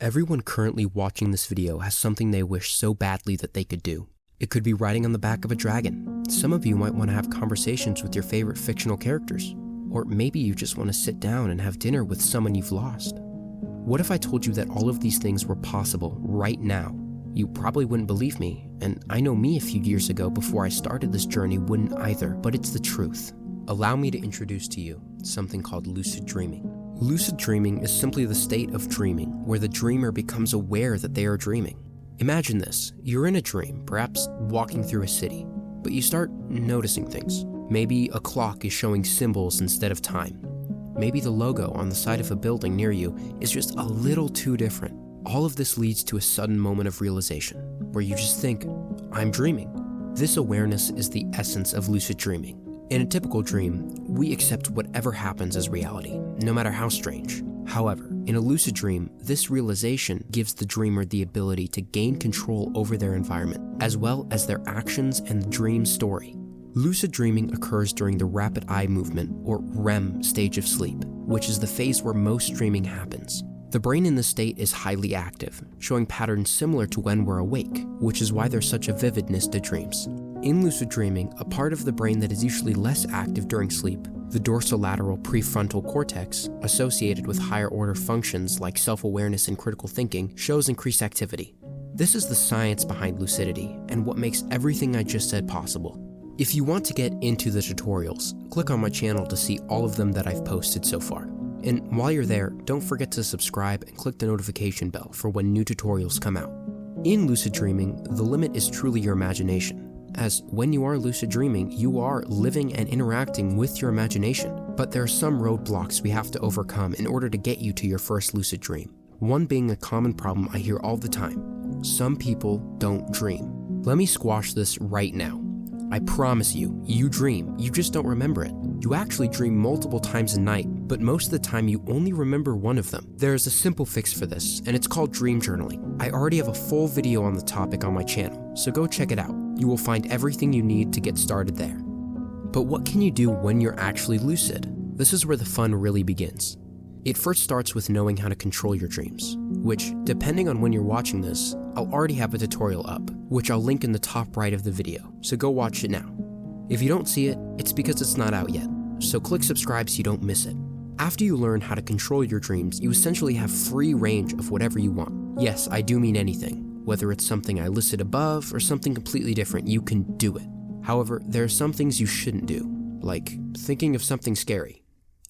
Everyone currently watching this video has something they wish so badly that they could do. It could be riding on the back of a dragon. Some of you might want to have conversations with your favorite fictional characters. Or maybe you just want to sit down and have dinner with someone you've lost. What if I told you that all of these things were possible right now? You probably wouldn't believe me, and I know me a few years ago before I started this journey wouldn't either, but it's the truth. Allow me to introduce to you something called lucid dreaming. Lucid dreaming is simply the state of dreaming where the dreamer becomes aware that they are dreaming. Imagine this, you're in a dream, perhaps walking through a city, but you start noticing things. Maybe a clock is showing symbols instead of time. Maybe the logo on the side of a building near you is just a little too different. All of this leads to a sudden moment of realization, where you just think, I'm dreaming. This awareness is the essence of lucid dreaming. In a typical dream, we accept whatever happens as reality, no matter how strange. However, in a lucid dream, this realization gives the dreamer the ability to gain control over their environment, as well as their actions and the dream story. Lucid dreaming occurs during the rapid eye movement, or REM stage of sleep, which is the phase where most dreaming happens. The brain in this state is highly active, showing patterns similar to when we're awake, which is why there's such a vividness to dreams. In lucid dreaming, a part of the brain that is usually less active during sleep, the dorsolateral prefrontal cortex, associated with higher order functions like self-awareness and critical thinking, shows increased activity. This is the science behind lucidity and what makes everything I just said possible. If you want to get into the tutorials, click on my channel to see all of them that I've posted so far. And while you're there, don't forget to subscribe and click the notification bell for when new tutorials come out. In lucid dreaming, the limit is truly your imagination, as when you are lucid dreaming, you are living and interacting with your imagination. But there are some roadblocks we have to overcome in order to get you to your first lucid dream. One being a common problem I hear all the time. Some people don't dream. Let me squash this right now. I promise you, you dream, you just don't remember it. You actually dream multiple times a night, but most of the time you only remember one of them. There is a simple fix for this, and it's called dream journaling. I already have a full video on the topic on my channel, so go check it out. You will find everything you need to get started there. But what can you do when you're actually lucid? This is where the fun really begins. It first starts with knowing how to control your dreams, which, depending on when you're watching this, I'll already have a tutorial up, which I'll link in the top right of the video, so go watch it now. If you don't see it, it's because it's not out yet, so click subscribe so you don't miss it. After you learn how to control your dreams, you essentially have free range of whatever you want. Yes, I do mean anything. Whether it's something I listed above or something completely different, you can do it. However, there are some things you shouldn't do, like thinking of something scary.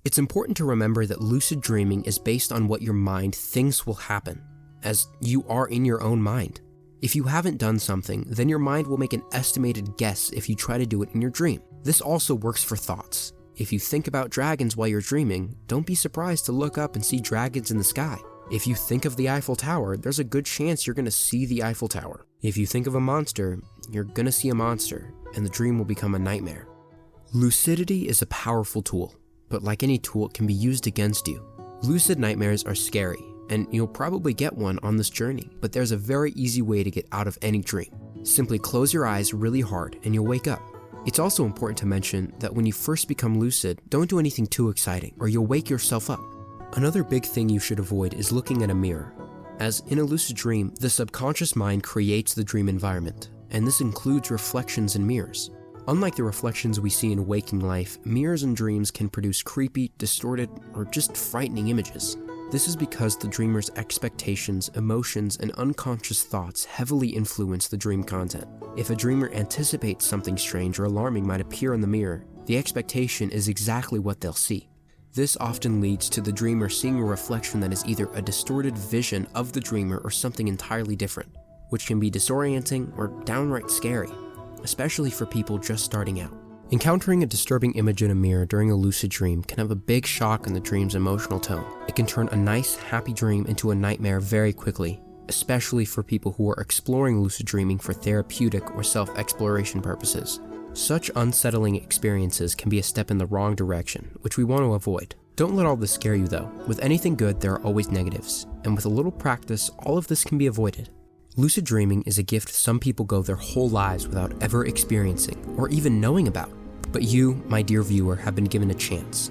It's important to remember that lucid dreaming is based on what your mind thinks will happen, as you are in your own mind. If you haven't done something, then your mind will make an estimated guess if you try to do it in your dream. This also works for thoughts. If you think about dragons while you're dreaming, don't be surprised to look up and see dragons in the sky. If you think of the Eiffel Tower, there's a good chance you're going to see the Eiffel Tower. If you think of a monster, you're going to see a monster, and the dream will become a nightmare. Lucidity is a powerful tool, but like any tool, it can be used against you. Lucid nightmares are scary, and you'll probably get one on this journey, but there's a very easy way to get out of any dream. Simply close your eyes really hard and you'll wake up. It's also important to mention that when you first become lucid, don't do anything too exciting or you'll wake yourself up. Another big thing you should avoid is looking at a mirror, as in a lucid dream, the subconscious mind creates the dream environment, and this includes reflections in mirrors. Unlike the reflections we see in waking life, mirrors in dreams can produce creepy, distorted, or just frightening images. This is because the dreamer's expectations, emotions, and unconscious thoughts heavily influence the dream content. If a dreamer anticipates something strange or alarming might appear in the mirror, the expectation is exactly what they'll see. This often leads to the dreamer seeing a reflection that is either a distorted vision of the dreamer or something entirely different, which can be disorienting or downright scary, especially for people just starting out. Encountering a disturbing image in a mirror during a lucid dream can have a big shock on the dream's emotional tone. It can turn a nice, happy dream into a nightmare very quickly, especially for people who are exploring lucid dreaming for therapeutic or self-exploration purposes. Such unsettling experiences can be a step in the wrong direction, which we want to avoid. Don't let all this scare you though. With anything good, there are always negatives, and with a little practice, all of this can be avoided. Lucid dreaming is a gift some people go their whole lives without ever experiencing or even knowing about. But you, my dear viewer, have been given a chance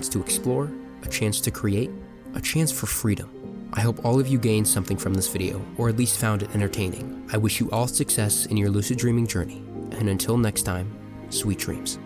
to explore, a chance to create, a chance for freedom. I hope all of you gained something from this video, or at least found it entertaining. I wish you all success in your lucid dreaming journey, and until next time, sweet dreams.